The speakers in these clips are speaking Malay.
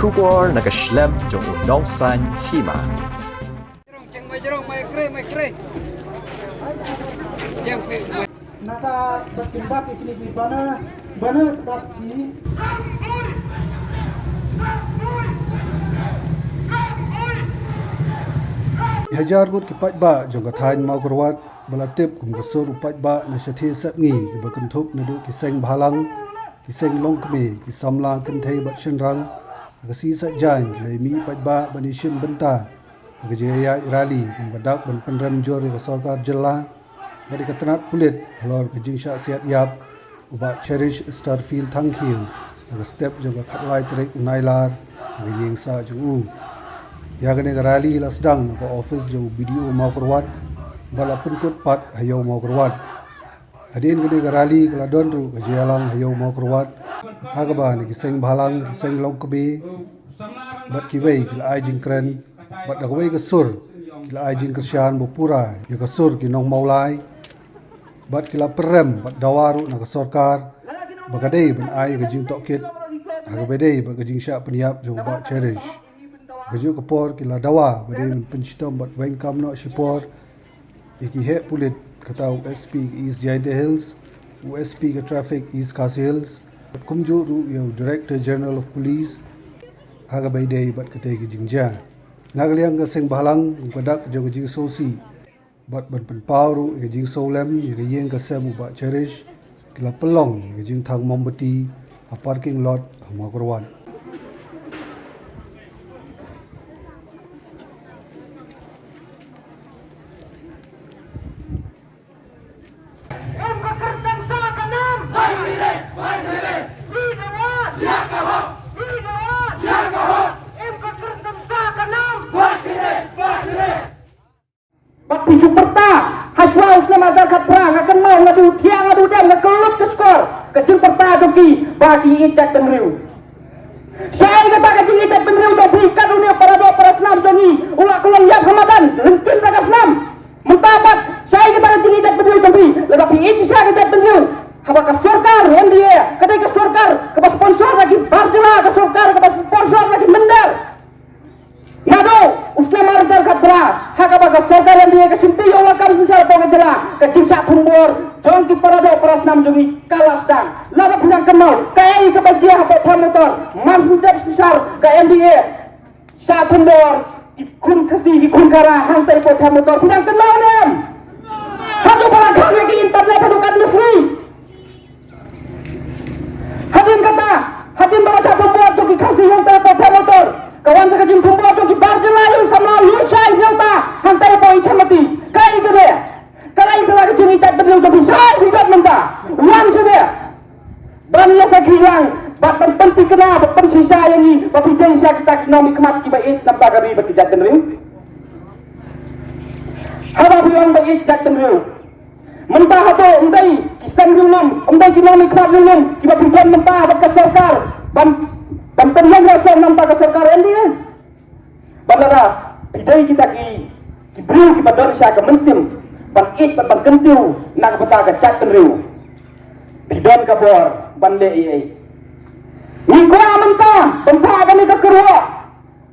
Kubor nakaslem jong unongsan hima. Nata bertimbat ikini bana seperti Hajar gut kipat ba jong kathain mau kurwat balatip kum kasur upat ba na shathe sat ngi bakantup na du kiseng bhalang kiseng longkme kisamla kenthei bat shenrang agasi sa jan lemi pat ba banishim benta agajaya rali kum gadak ban penrem jor ka sarkar jilla bari katanat pulit lor kajing sha siat yap uba cherish starfield thangkhil aga step jong khatlai trek unailar agajing sa jong ya gane rally lasdang ko office jo video mau kurwat bala pun pat hayo mau kurwat adin gane rally kala donru kajalang hayo mau kurwat hagaba ni kiseng bhalang kiseng longkbe bat kiwei kila ajing kren bat dagwei kesur kila ajing kersyan bopura ya kesur kinong maulai bat kila perem bat dawaru na kesorkar bagadei ban ai gajing tokit hagabedei bagajing sya peniap jo ba cherish Gaju kapor kila dawa bade pencitom bat wengkam no support iki he pulit kata USP East Giant Hills USP ke traffic East Castle Hills kumju ru yo Director General of Police haga baidei bat kate ki jingja nagaliang ga seng balang kadak jo jing sosi bat ban penpau ru ke jing solem ke yeng ka sem ba cherish kila pelong ke jing thang mombati a parking lot makorwan Pijuk perta haswa usna majar khatra ngakan mau ngadu tiang ngadu dem ngakelut ke skor kecil perta joki bagi icak penriu saya kata kecil icak penriu joki karunia para do para senam jongi ulak kulang yap hamadan lentin raga senam mentabat saya kata kecil icak penriu joki tetapi icak icak penriu haba ke sorkar NDA kedai ke sorkar ke sponsor lagi barjela ke sorkar ke sponsor lagi mendel ngado usna marjar khatra haka baga sorkar yang dia kesinti yola kar susah baga jela ke cincak kumbor jong ki parado prasnam jongi kalas dang laga pinang kenal kai ke bajia apa motor mas mudap susar ke MBA sa kumbor ikun kasi ikun kara hantai po motor pinang kenal nem hadu balakang lagi internet hadukan musri hadin kata hadin bahasa kumbor jongi kasi hantai po motor kawan sa kajing kumbor jongi barjela yung samla luchai nyata hantai po ichamati kai gede kalai kala kajing icat bedil jongi sai hibat menta wan sede bannya sa kilang bat penting kena bat sisa yang ni tapi dai sia kita ekonomi kemat ki bait nampa gari berkejat denriu haba bilang bait jat denriu mentah hato undai kisang rilum undai ekonomi kemat rilum kiba pinjam mentah bat kesarkar ban yang rasa nampak ke sarkar NDA balara bidai kita ki briu ki badon sya ke mensim ban it ban kentiu nak beta ke cat penriu bidon ka bor ban le ai ni kura mentah benta kami ke kerua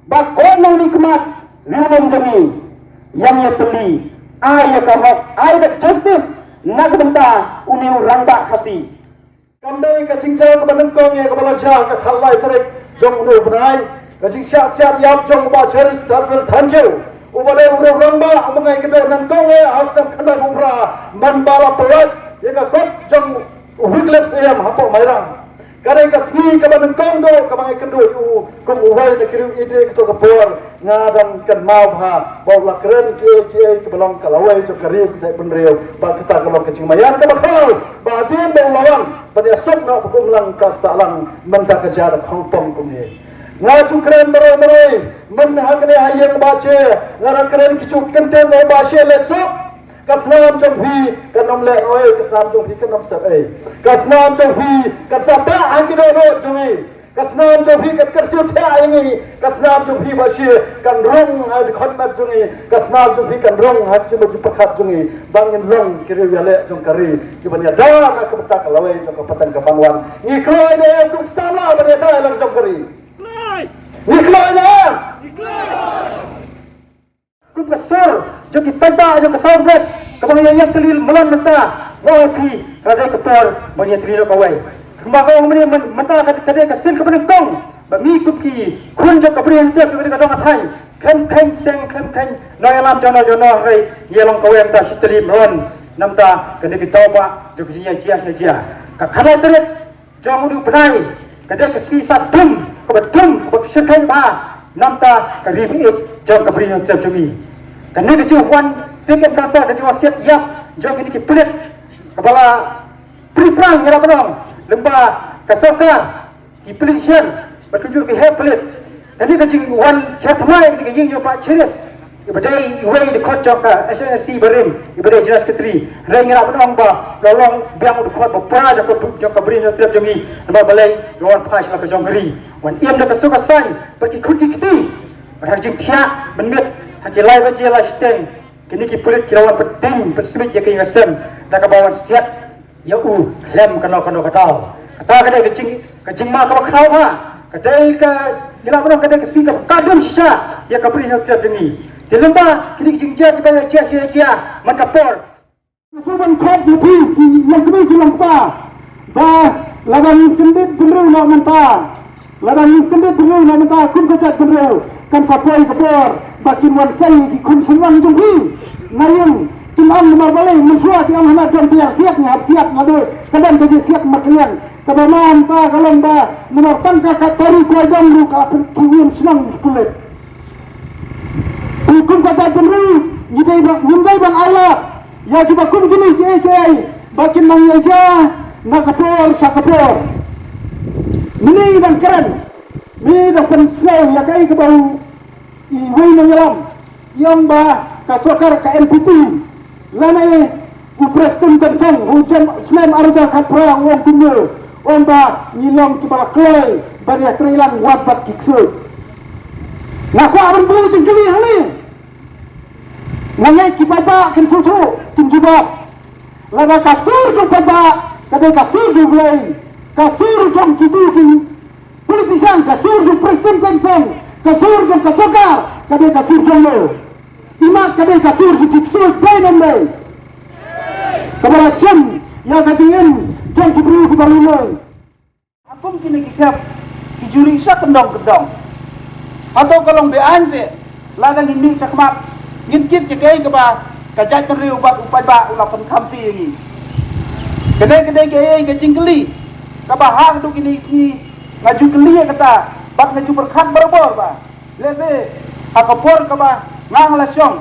ba ko nang ni kemat rilum kami yang ya teli ay ka hok ay the justice nak benta uni rangda khasi Kandai kacing jauh ke benengkong ya ke balarjang ke khalai tarik jong unu benai kacing siap yap jong ba cheris sarfil thanju ubale uru ramba mengai kedai nengkong ya hasam kandai ubra man bala pelat ya ke kot jong wiklef siam hapo mairang kadai kasni ke benengkong do ke mengai kedai kong uwai de kiru ide ke to kapor ngadang kan mau ha bawa keren ke belong kalawai jong kari ke penriu ba kita kalau kacing mayan ke bakal ba din bau lawan pada esok nak hukum lang kasalang mentah kejar Hongkong kumni ngaju keren merai menhakne ayang bace ngara keren kicu kenten no bace lesok kasnam jonghi kanom le oi kasnam jonghi kanom sab ai kasnam jonghi kasata angido no jongi kasnam jonghi kat kersiu the aingi kasnam jonghi bace kan rong ad khonmat jongi kasnam jonghi kan rong hat simu pakhat jongi bangin rong kiri yale jong kari kibanya dara ka ketak lawai jong patang kapangwan ngikloi de ku sama bane dai lang jong kari Nikloina. Kum kesur, jo ki pada jo ke Southwest, kabang yang kelil melan menta, wau pi kadai kepor banyak trilo kawai. Kembang meni menta kadai kasil kabang kong, bangi kup ki kun jo kabri tiap kabri kadang athai. Khem seng noi alam jono rei yelong kawai ta siteli melan namta kadai kitauba jo ki sia ka khala teret jong du benai kadai kesi satum kebetum kesekai ba namta karibi jong kabri tiap jumi. Kini kecuali fikir kata kecuali siap jom ini kipelit kepala perang yang apa lembah kasarka kipelishan bertujuan ke hepelit. Jadi kecuali headline ini yang Pak Ceres ibadai iway di kocok SNC berim ibadai jelas ketri ring yang apa ba lolong biang di kot bapa jok beri tiap jami lembah balai lawan pas lah ke jonggeri wan iam dah kesuka sai pergi kunci kiti berhajing tiak menit hati lai baca lah seteng kini kipulit kirawan penting persmit ya kaya ngasem dah kabawan siap ya lem kena katau kata kadai kecing ma kau kenal ha kadai ke gila benar kadai ke singkap kadun sisa ya kabri yang tiap demi di lembah kini kecing dia kita cia makapor Suban kod di yang kami bilang bah lawan kendit bener nak mentah lawan kendit bener nak mentah kum kecat bener kan sapoi kepor bakin wan sai di kun senang jungki nayung timang nomor balai musuh ti am hana jom tiar siap ngade kadang gaji siap maklian kabaman ta kalon ba nomor tangka katari ko dam lu ka kiwin senang kulit hukum kacat bener nyidai bang ayat ya coba kum gini ke bakin nang aja nak kapor sakapor ini dan keren ini dah pensel ya kai ke bau iway nang yalam yang ba kasokar ka NPP lana ku preston tensang hujan slam arja kapra wong timur on ba nyilong kibala kloi banyak trailan wabat kiksud nak ko aban beli jengkeli hali nangai kibaba kan sutu tinjubab lana kasur jong baba kadai kasur jong belai kasur jong kitu politician kasur jong preston tensang kasur jong kasokar kadai kasur jong lo imat kadai kasur jong kiksud play nomor kepala syam yang kajingin jong kibru kibalunoi akum kini kikap kijuri isa kendong atau kalau bean se ladang ini sakmat ngintip kekai keba kajak keri ubat upai ba ulapan kampi ini kedai kei kecingkeli keba hang tu kini isi ngaju keli kata bak ngaju berkat berbor ba lese akapor keba ngang lasyong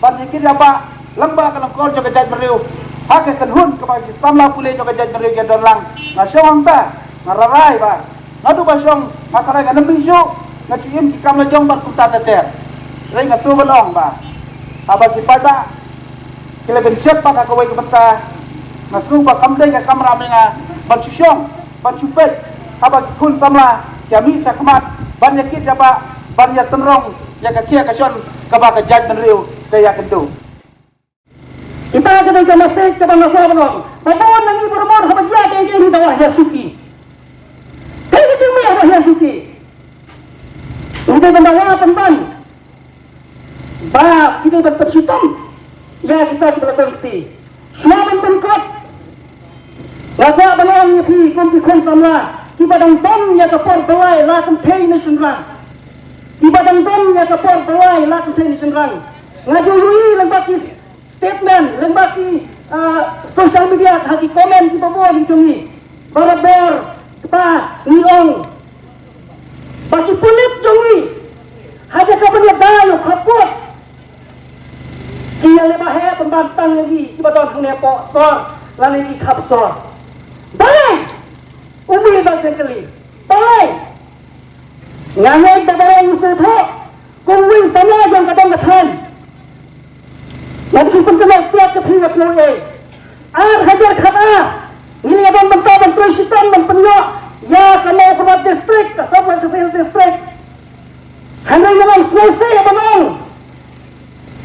ban dikir apa lembah kalau kor jo kajak meriu hak kenhun keba islamla pule jo kajak meriu ke donlang ngasyong ta ngararai ba ngadu ba syong ngakarai nganembi syu ngacuin kikam lajong bat kuta teter rai ngasu belong ba abang kipada kila bensyat pada kawai kebenta ngasu ba kamdai ka kamera menga bancusyong bancupet abang kun samla kami sakmat banyak kit apa banyak tenrong ya kakia kasyon kaba ka jag menriu daya kendu kita kadang ke masih ke bangsa belum babon nangi bermor habajia ke ini bawah ya suki kai kecil me bawah ya suki udah membawa penban ba kita berpersitam ya kita berperti suami pengkot raja belum ya pi kon samla kita dang tom ya ke por belai la kem thei ni sunrang kita dang tom ya ke por belai la kem thei ni sunrang ngaju lui lembaki statement lembaki social media haki komen di bawah di tungi barabor pa niong bagi pulit tungi hanya kapan ya dayo kapot kia lebah he pembantang lagi kiba don hang nepo sor lani ki khap sor balai umi bang sekali balai ngangai dabarang musuh tho kuwing sama yang kadang katan nanti pun kena tiap kepiwa keluwe hajar kata ini abang bentar bentar syaitan mempenyok ya kena kebat distrik kasabah kesehil distrik handang memang selesai abang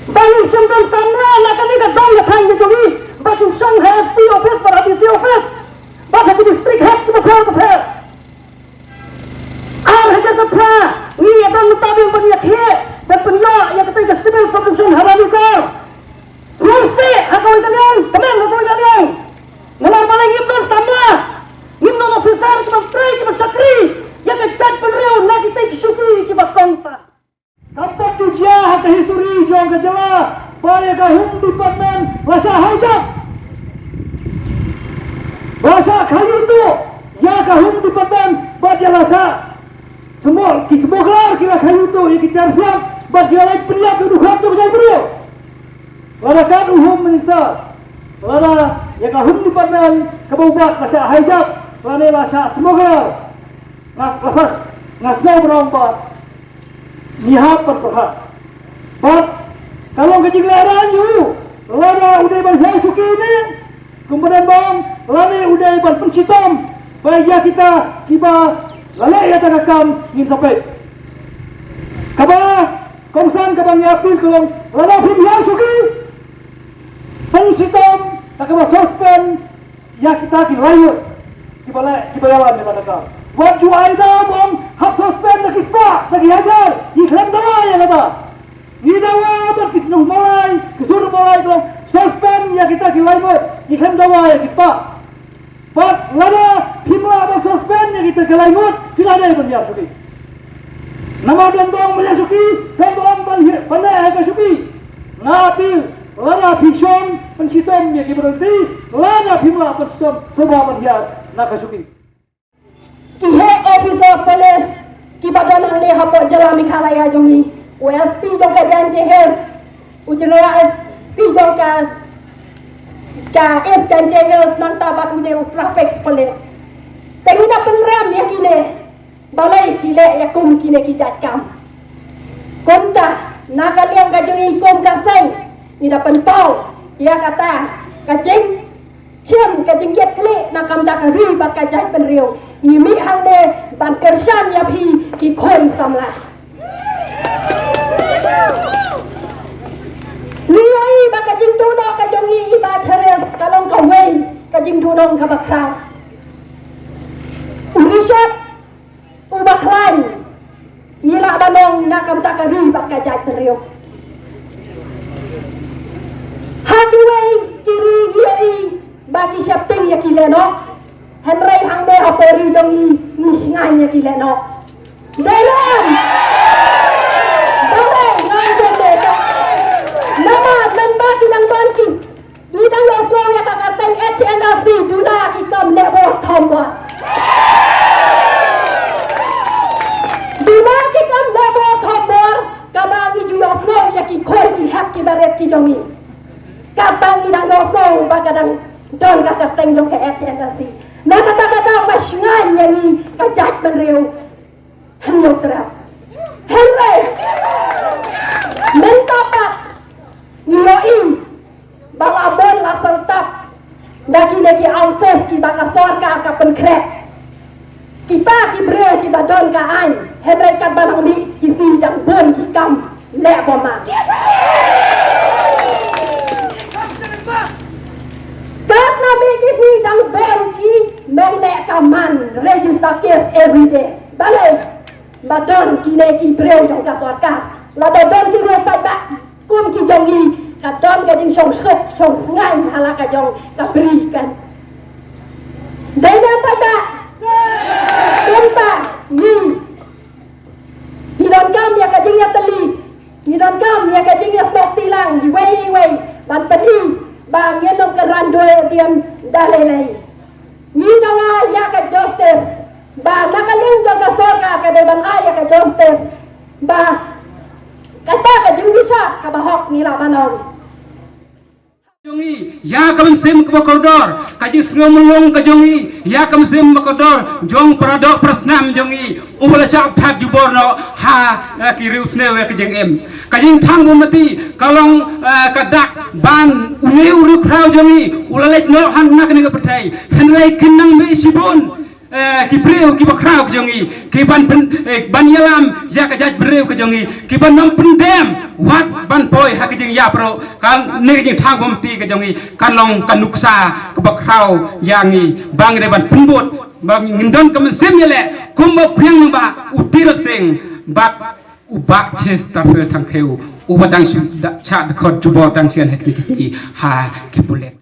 bang sembilan tamra nak kena kadang katan gitu ni bagi Shanghai ST office perhabis office bagi distrik hat kita per hajar kata ni ada mutabim banyak he dan penyak yang kata civil solution haramkan kursi hakau kalian tenang hakau kalian nalar paling imdon samla imdon officer menteri sakri yang kecat penriu nak kita syukri kita kongsa kapal tuja hak history jong kejala pada kahum department bahasa hijab bahasa kali itu ya kahum department pada bahasa semua kisah kelar kira kali itu yang kita siap bagi orang penyiap duduk tu berjaya beliau walakan uhum minister wala ya kahum department kebubat bahasa hijab wala bahasa semua nak kasas ngasnau berompat lihat pertuhan but kalau kejelaran you lada udah banyak suki ini kemudian bang lada udah ban pencitom bagi kita kiba lada ya takakam ingin sampai kaba kongsan kabang yapil kalau lada banyak suki pencitom takaba suspend ya kita kilayut kiba yalan ya takakam buat jual dah bom hak suspend lagi spa lagi hajar iklan dawa ya kata ni dawa berkisnuh mulai kesuruh mulai kalau suspend ya kita kilai buat iklan dawa ya spa buat lada himla abang suspend ya kita kilai buat tidak ada yang berniat suki nama dan bang berniat suki dan bang pandai agak suki ngapil lada fiksion pencitom ya kita berhenti lada himla pencitom semua berniat nak suki ki head officer police ki badan hande hapok jala mikhalaya jongi OSP jong ka janje hes ujnora SP jong ka es janje hes nanta bat ude traffic police tengina penram ya kine balai kile ya kum kine ki jatkam konta nakaliang ka jongi kom ka seng ni dapan pau ya kata kacing ciam kajingket klik nakam dakari bak kajai penriu Nimi hande ban kersan ya pi ki kon samla. Lioi ba ka jing tu no ka jongi iba chere kalong ka wei ka jing tu dong ka bakra. Urishat ubaklan yila banong nakam takari bak kajai penriu. Hati wei kiri lioi bagi syapting ya kileno. Henry hangde apori dongi nisnganya kile no. Dalam. Dalam ngai deka. Nama member kinang banki. Bidang Oslo ya kakateng HNRC dula ikam lebo tomwa. Dula ikam lebo tomwa kabangi ju Oslo ya ki koi ki hak ki baret ki dongi. Kabangi dang Oslo bakadang don kakateng dong ke HNRC. Nah kata-kata masyungan yang ni kajat menriu hendak terap Henry mentapak niloi balabon la sertap daki alfes ki baka sorka ka penkrek kita ki bre ki badon ka an Henry kat banang mi ki si jang bon ki kam le boma kat nabi ki si jang bon ki Melek kaman register case every day. Balai badon kine ki breu jong ka sorka. La badon ki re pada kum ki jongi kadon ka jing song sok song ngai hala ka jong ka berikan. Dena pada tempa ni Hidon kam ya ka jing ya teli. Hidon kam ya ka jing ya stok tilang di wei ban pedi bang yenong ka randoe tiam dalelei. Ni dawa ya ka justice ba nakalung ka sorka ka de ban ya ka justice ba kata ka jing bisa ka bahok ni la banong jongi ya kam sim ka koridor ka jing ngomong ka jongi ya kam sim ka koridor jong pradok prasnam jongi ubala syak thak juborno ha ki riusne we ka jing em ka jing thang mati kalong kadak ban uneu ru prau jongi ulalek no han nak ni ka pertai henrai kinang me sibun ki breu ki bakrau jongi ki ban yalam ya ka jaj breu ka jongi ki ban nom pendem wat ban poi ha ka jing ya pro kan ne jing thang mati ka jongi kanong kanuksa ka bakrau yangi bang de ban pumbut bang ngindon kam sim yele kumbo khuyang ba utira sing bak ubak ches tafel tangkeu ubadang su cha khot jubor dang sian het kisi ha kepulet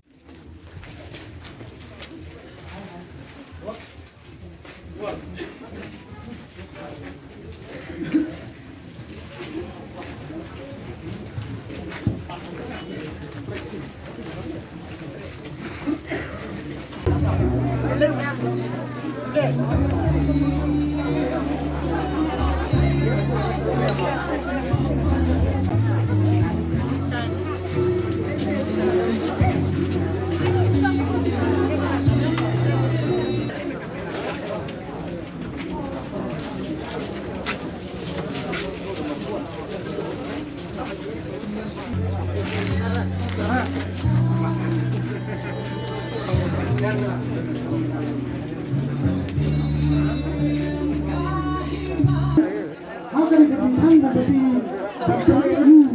How can it be